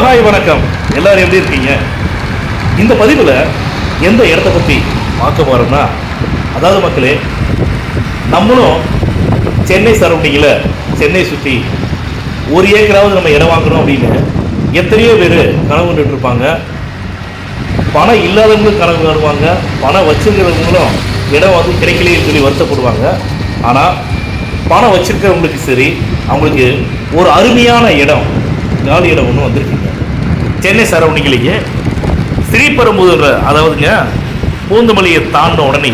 Hi வணக்கம். எல்லாரும் எப்படி இருக்கீங்க? இந்த பதிவில் எந்த இடத்த பற்றி பார்க்க போகிறோம்னா, அதாவது மக்களே, நம்மளும் சென்னை சரௌண்டிங்கில் சென்னை சுற்றி ஒரு ஏக்கராவது நம்ம இடம் வாங்கணும் அப்படின்னு எத்தனையோ பேர் கனவு கொண்டுட்டு இருப்பாங்க. பணம் இல்லாதவங்களும் கனவு காணுவாங்க, பணம் வச்சுருக்கிறவங்களும் இடம் வந்து கிடைக்கலைன்னு சொல்லி வருத்தப்படுவாங்க. ஆனால் பணம் வச்சுருக்கிறவங்களுக்கு சரி, அவங்களுக்கு ஒரு அருமையான இடம், காலி இடம் ஒன்று வந்திருக்குங்க சென்னை சரௌண்டிங்லேயே. ஸ்ரீபெரும்புதூர், அதாவதுங்க பூந்தமல்லியை தாண்டின உடனே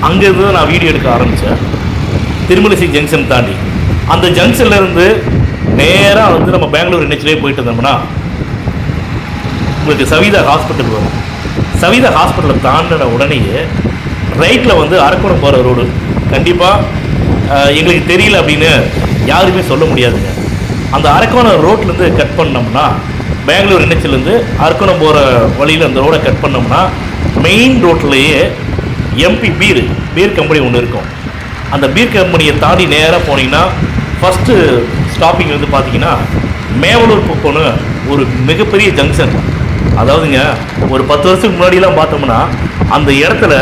அங்கேருந்து நான் வீடியோ எடுக்க ஆரம்பித்தேன். திருமலிசை ஜங்ஷன் தாண்டி அந்த ஜங்ஷன்லேருந்து நேராக வந்து நம்ம பெங்களூர் NHலே போயிட்டு இருந்தோம்னா உங்களுக்கு சவிதா ஹாஸ்பிட்டல் வரும். சவிதா ஹாஸ்பிட்டலை தாண்டின உடனேயே ரைட்டில் வந்து அரக்கோணம் போகிற ரோடு. கண்டிப்பாக எங்களுக்கு தெரியல அப்படின்னு யாருமே சொல்ல முடியாதுங்க. அந்த அரக்கோணம் ரோட்லேருந்து கட் பண்ணோம்னா, பெங்களூர் NHலேருந்து அரக்கோணம் போகிற வழியில் அந்த ரோடை கட் பண்ணோம்னா, மெயின் ரோட்லேயே MP பீர் கம்பெனி ஒன்று இருக்கும். அந்த பீர் கம்பெனியை தாண்டி நேராக போனீங்கன்னா ஃபஸ்ட்டு ஸ்டாப்பிங் வந்து பார்த்தீங்கன்னா மேவலூர் குப்பம்னு ஒரு மிகப்பெரிய ஜங்ஷன். அதாவதுங்க ஒரு 10 வருஷத்துக்கு முன்னாடிலாம் பார்த்தோம்னா அந்த இடத்துல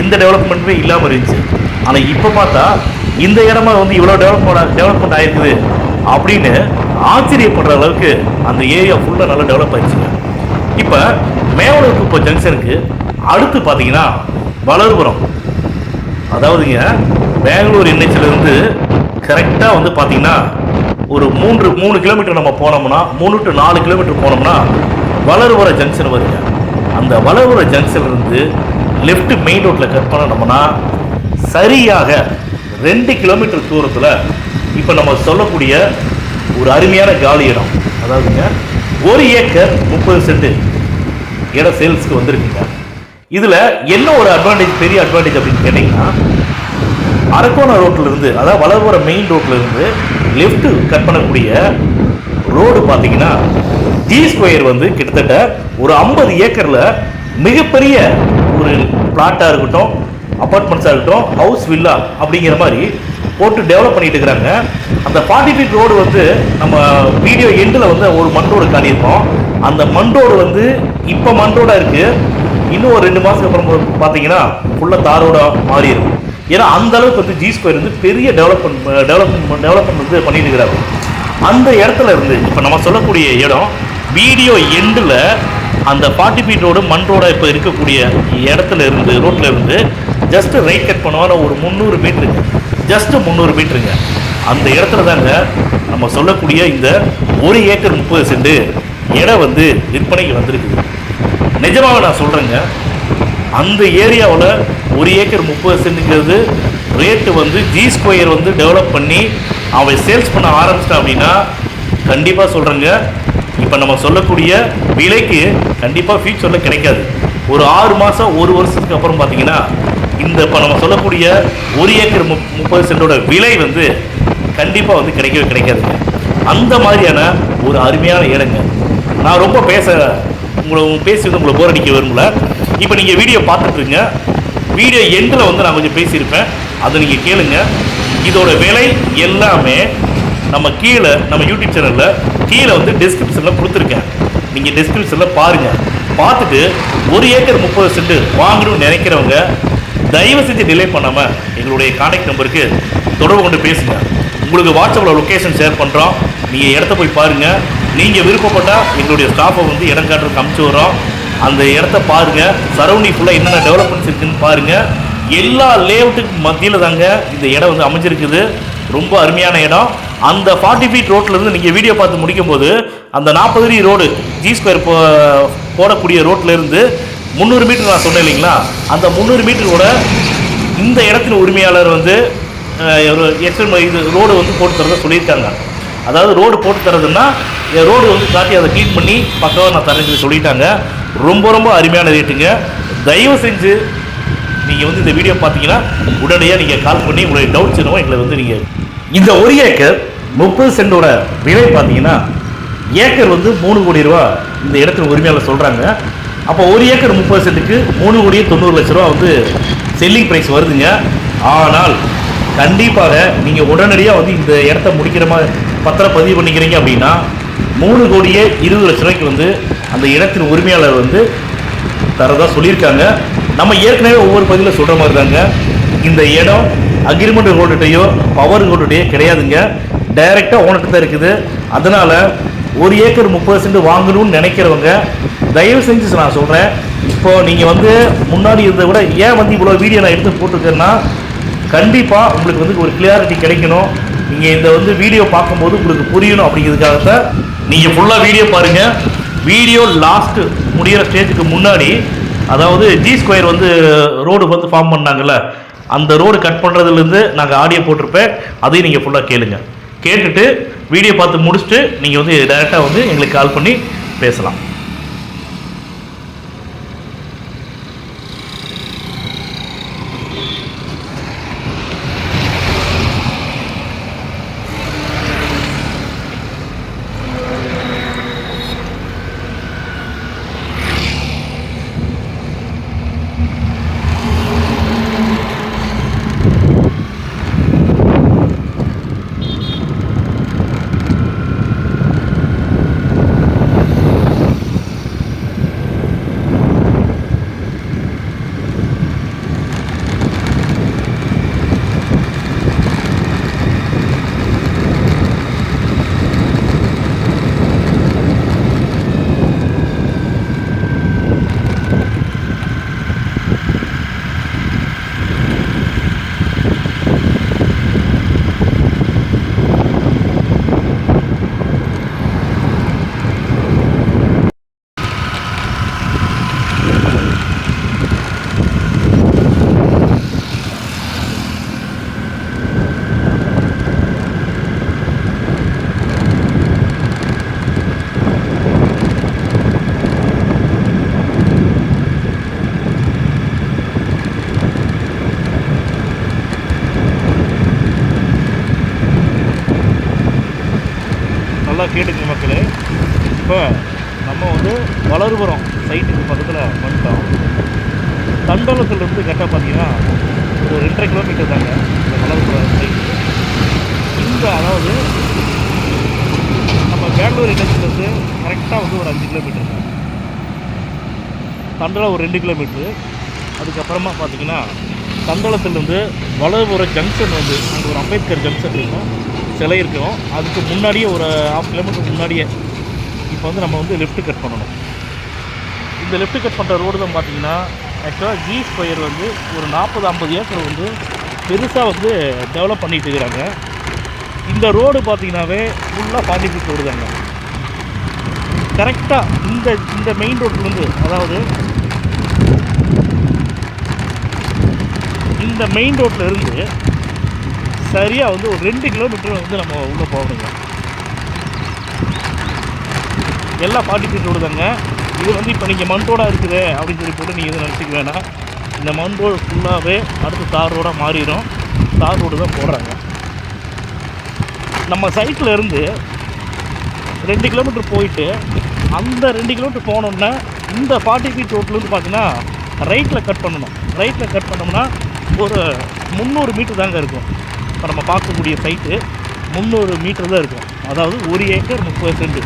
எந்த டெவலப்மெண்ட்டுமே இல்லாமல் இருந்துச்சு. ஆனால் இப்போ பார்த்தா இந்த இடமா வந்து இவ்வளோ டெவலப்மெண்ட் ஆகிருக்குது அப்படின்னு ஆச்சரியப்படுற அளவுக்கு அந்த ஏரியா ஃபுல்லாக நல்லா டெவலப் ஆயிடுச்சுங்க. இப்போ மேவலூர் குப்பம் ஜங்ஷனுக்கு அடுத்து பார்த்தீங்கன்னா வளர்புரம். அதாவதுங்க பெங்களூர் NHலேருந்து கரெக்டாக வந்து பார்த்தீங்கன்னா ஒரு 3 கிலோமீட்டர் நம்ம போனோம்னா, 3 to 4 கிலோமீட்டர் போனோம்னா வளர்புர ஜங்ஷன் வருங்க. அந்த வளர்புர ஜங்ஷன்லேருந்து லெஃப்ட் மெயின் ரோட்டில் கட் பண்ணோம்னா சரியாக 2 கிலோமீட்டர் தூரத்தில் இப்போ நம்ம சொல்லக்கூடிய ஒரு அருமையான காலி இடம், அதாவதுங்க 1 ஏக்கர் 30 சென்ட் இடம் சேல்ஸ்க்கு வந்திருக்குங்க. இதில் என்ன ஒரு அட்வான்டேஜ், பெரிய அட்வான்டேஜ் அப்படின்னு கேட்டிங்கன்னா, அரக்கோணம் ரோட்டிலிருந்து, அதாவது வளர்புர மெயின் ரோட்டிலிருந்து லெஃப்ட் கட் பண்ணக்கூடிய ரோடு பார்த்தீங்கன்னா G² வந்து கிட்டத்தட்ட ஒரு 50 ஏக்கரில் மிகப்பெரிய ஒரு பிளாட்டாக இருக்கட்டும், அப்பார்ட்மெண்ட்ஸாக இருக்கட்டும், ஹவுஸ் வில்லா அப்படிங்கிற மாதிரி போட்டு டெவலப் பண்ணிட்டு இருக்கிறாங்க. அந்த 40 ஃபீட் ரோடு வந்து நம்ம வீடியோ எண்டில் வந்து ஒரு மண் ரோடு காட்டியிருக்கோம். அந்த மண் ரோடு வந்து இப்போ மண் ரோடாக இருக்குது. இன்னும் ஒரு 2 மாதத்துக்கு அப்புறம் பார்த்தீங்கன்னா ஃபுல்லாக தார் ரோடாக மாறி இருக்கும். ஏன்னா அந்த அளவுக்கு வந்து G² வந்து பெரிய டெவலப்மெண்ட் வந்து பண்ணிட்டு இருக்கிறாங்க. அந்த இடத்துல இருந்து இப்போ நம்ம சொல்லக்கூடிய இடம் வீடியோ எண்டில் அந்த 40 ஃபீட் ரோடு மண் ரோடாக இப்போ இருக்கக்கூடிய இடத்துல இருந்து, ரோட்டில் இருந்து ஜஸ்ட் ரைட் கட் பண்ணுவாங்க ஒரு 300 மீட்டருங்க, ஜஸ்ட் 300 மீட்டருங்க. அந்த இடத்துல தாங்க நம்ம சொல்லக்கூடிய இந்த 1 ஏக்கர் 30 சென்ட் இடம் வந்து விற்பனைக்கு வந்திருக்குது. நிஜமாக நான் சொல்கிறேங்க, அந்த ஏரியாவில் 1 ஏக்கர் 30 சென்ட்டுங்கிறது ரேட்டு வந்து G² வந்து டெவலப் பண்ணி அவன் சேல்ஸ் பண்ண ஆரம்பிச்சிட்டான் அப்படின்னா கண்டிப்பாக சொல்கிறேங்க, இப்போ நம்ம சொல்லக்கூடிய விலைக்கு கண்டிப்பாக ஃபியூச்சரில் கிடைக்காது. ஒரு 6 மாதம் 1 வருஷத்துக்கு அப்புறம் பார்த்தீங்கன்னா இந்த இப்போ நம்ம சொல்லக்கூடிய 1 ஏக்கர் 30 சென்டோட விலை வந்து கண்டிப்பாக வந்து கிடைக்காதுங்க. அந்த மாதிரியான ஒரு அருமையான இடங்க. நான் ரொம்ப பேசி வந்து உங்களை போர் அடிக்க விரும்பல. இப்போ நீங்கள் வீடியோ பார்த்துட்ருங்க. வீடியோ எண்டில் வந்து நான் கொஞ்சம் பேசியிருப்பேன், அதை நீங்கள் கேளுங்க. இதோட விலை எல்லாமே நம்ம கீழே, நம்ம யூடியூப் சேனலில் கீழே வந்து டிஸ்கிரிப்ஷனில் கொடுத்துருக்கேன். நீங்கள் டிஸ்கிரிப்ஷனில் பாருங்கள். பார்த்துட்டு 1 ஏக்கர் 30 சென்ட் வாங்கணும்னு நினைக்கிறவங்க தயவு செஞ்சு டிலே பண்ணாமல் எங்களுடைய கான்டாக்ட் நம்பருக்கு தொடர்பு கொண்டு பேசுங்க. உங்களுக்கு வாட்ஸ்அப்பில் லொக்கேஷன் ஷேர் பண்ணுறோம். நீங்கள் இடத்த போய் பாருங்கள். நீங்கள் விருப்பப்பட்டால் எங்களுடைய ஸ்டாஃபை வந்து இடம் காட்டுறதுக்கு அமுச்சு வரோம். அந்த இடத்த பாருங்கள். சரௌண்டிங் ஃபுல்லாக என்னென்ன டெவலப்மெண்ட்ஸ் இருக்குதுன்னு பாருங்கள். எல்லா லேஅவுட்டுக்கு மத்தியில் தாங்க இந்த இடம் வந்து அமைஞ்சிருக்குது. ரொம்ப அருமையான இடம். அந்த 40 ஃபீட் ரோட்லேருந்து நீங்கள் வீடியோ பார்த்து முடிக்கும் போது அந்த 40 அடி ரோடு G² போடக்கூடிய ரோட்லேருந்து 300 மீட்டர் நான் சொன்னேன் இல்லைங்களா, அந்த 300 மீட்டரோட இந்த இடத்தின் உரிமையாளர் வந்து ஒரு இது ரோடு வந்து போட்டு தரதை சொல்லியிருக்காங்க. அதாவது ரோடு போட்டு தரதுன்னா ரோடு வந்து காட்டி அதை க்ளீன் பண்ணி பக்கவாக நான் தரேன்னு சொல்லிட்டாங்க. ரொம்ப அருமையான ரேட்டுங்க. தயவு செஞ்சு நீங்கள் வந்து இந்த வீடியோ பார்த்தீங்கன்னா உடனடியாக நீங்கள் கால் பண்ணி உங்களுடைய டவுட்ஸ் என்னவோ எங்களை வந்து நீங்கள் இந்த 1 ஏக்கர் 30 சென்டோட விலை பார்த்தீங்கன்னா ஏக்கர் வந்து 3 கோடி ரூபா இந்த இடத்துல உரிமையாளர் சொல்கிறாங்க. அப்போ 1 ஏக்கர் 30 சென்ட்டுக்கு 3,90,00,000 ரூபா வந்து செல்லிங் ப்ரைஸ் வருதுங்க. ஆனால் கண்டிப்பாக நீங்கள் உடனடியாக வந்து இந்த இடத்த முடிக்கிற மாதிரி பத்திரம் பதிவு பண்ணிக்கிறீங்க அப்படின்னா ₹3,20,00,000 வந்து அந்த இடத்தின் உரிமையாளர் வந்து தரதா சொல்லியிருக்காங்க. நம்ம ஏற்கனவே ஒவ்வொரு பதிவில் சொல்கிற மாதிரி தாங்க, இந்த இடம் அக்ரிமெண்ட் ஹோல்டர்டையோ பவர் ஹோல்டர்டையோ கிடையாதுங்க, டைரெக்டாக ஓனர்கிட்ட தான் இருக்குது. அதனால் 1 ஏக்கர் 30 சென்ட் வாங்கணும்னு நினைக்கிறவங்க தயவு செஞ்சு நான் சொல்கிறேன், இப்போது நீங்கள் வந்து முன்னாடி இருந்ததை விட ஏன் வந்து இவ்வளோ வீடியோ நான் எடுத்து போட்டிருக்கேன்னா, கண்டிப்பாக உங்களுக்கு வந்து ஒரு கிளியாரிட்டி கிடைக்கணும். நீங்கள் இந்த வந்து வீடியோ பார்க்கும்போது உங்களுக்கு புரியணும் அப்படிங்கிறதுக்காகத்தான் நீங்கள் ஃபுல்லாக வீடியோ பாருங்கள். வீடியோ லாஸ்ட்டு முடிகிற ஸ்டேஜுக்கு முன்னாடி, அதாவது G2 வந்து ரோடு வந்து ஃபார்ம் பண்ணாங்கல்ல, அந்த ரோடு கட் பண்ணுறதுலேருந்து நாங்கள் ஆடியோ போட்டிருப்பேன், அதையும் நீங்கள் ஃபுல்லாக கேளுங்க. கேட்டுட்டு வீடியோ பார்த்து முடிச்சுட்டு நீங்கள் வந்து டைரெக்டாக வந்து எங்களுக்கு கால் பண்ணி பேசலாம். நல்லா கேட்டுங்க மக்களே, இப்போ நம்ம வந்து வளர்புரம் சைட்டுக்கு பக்கத்தில் வந்துட்டோம். தண்டலத்துலேருந்து கரெக்டாக பார்த்தீங்கன்னா ஒரு 2.5 கிலோமீட்டர் தாங்க இந்த வளர்புரம் சைட்டு. இந்த அதாவது நம்ம பெங்களூர் இடத்துலேருந்து கரெக்டாக வந்து ஒரு 5 கிலோமீட்டர் தான். தண்டலம் ஒரு 2 கிலோமீட்ரு. அதுக்கப்புறமா பார்த்தீங்கன்னா தண்டலத்துலேருந்து வளர்புரம் ஜங்ஷன் வந்து அங்கே ஒரு அம்பேத்கர் ஜங்ஷன் இருக்கும், சிலை இருக்கும். அதுக்கு முன்னாடியே ஒரு 1/2 கிலோமீட்டர் முன்னாடியே இப்போ வந்து நம்ம வந்து லெஃப்ட் கட் பண்ணணும். இந்த லெஃப்ட் கட் பண்ணுற ரோடு தான் பார்த்தீங்கன்னா ஆக்சுவலாக G2 வந்து ஒரு 40-50 ஏக்கர் வந்து பெருசாக வந்து டெவலப் பண்ணிட்டு இருக்கிறாங்க. இந்த ரோடு பார்த்தீங்கன்னாவே ஃபுல்லாக 40 ஃபீட் ரோடு தாங்க. கரெக்டாக இந்த மெயின் ரோட்லேருந்து, அதாவது இந்த மெயின் ரோட்டில் இருந்து சரியாக வந்து ஒரு 2 கிலோமீட்டர் வந்து நம்ம உள்ளே போகணுங்க. எல்லாம் 40 ஃபீட் ரோடு தாங்க. இது வந்து இப்போ நீங்கள் மண் ரோடாக இருக்குது அப்படின்னு சொல்லி போட்டு நீங்கள் எதுவும் நினச்சிக்க வேணாம். இந்த மண் ரோடு ஃபுல்லாகவே அடுத்து தார் ரோடாக மாறிடும். தார் ரோடு தான் போடுறாங்க. நம்ம சைட்டில் இருந்து 2 கிலோமீட்டர் போயிட்டு அந்த 2 கிலோமீட்டர் போனோம்னா இந்த 40 ஃபீட் ரோட்லேருந்து பார்த்தீங்கன்னா ரைட்டில் கட் பண்ணணும். ரைட்டில் கட் பண்ணோம்னா ஒரு 300 மீட்டர் தாங்க இருக்கும். இப்போ நம்ம பார்க்கக்கூடிய சைட்டு 300 மீட்டர் தான் இருக்கும். அதாவது 1 ஏக்கர் 30 சென்ட்.